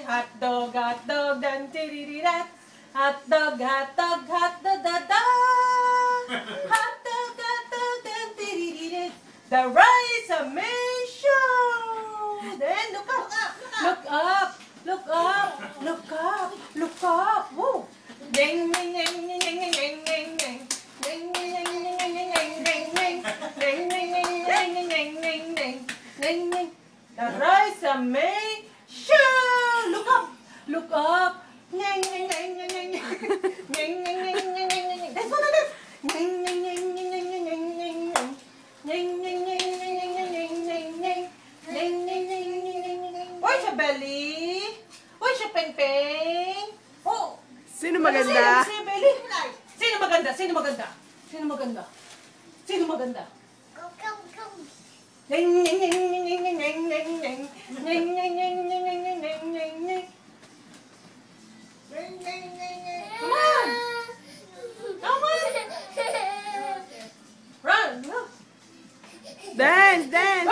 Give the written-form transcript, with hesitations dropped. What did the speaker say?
Hotdog, hotdog, dan tirirat. Hotdog, hotdog, hotdog, da da. Hotdog, hotdog, dan tirirat. The Rise of May Show. Then look up, look up, look up, look up, look up. Woo! Ding, ding, ding, ding, ding, ding, ding, ding, ding. Ding, ding, ding, ding, ding, ding, ding, ding, ding. Ding, ding, ding, ding, ding, ding, ding, ding. Ding, ding. The Rise of May Show. Look up, look up. Ding, ding, ding, ding, ding, ding. Ding, ding, ding, ding, ding, ding. That's what it is. Ding, ding, ding, ding, ding, ding, ding, ding. Ding, ding, ding, ding, ding, ding, ding, ding, ding. Ding, ding, ding, ding, ding, ding. Where's your belly? Where's your peng-peng? Oh! Sino maganda? Sino belly? Sino maganda? Sino maganda? Sino maganda? Sino maganda? Ding, ding, ding, ding, ding, ding, ding, ding, ding. Ding, ding, ding, ding, ding, ding, ding, ding, ding. Come on! Come on! Run! Look! Dance, dance!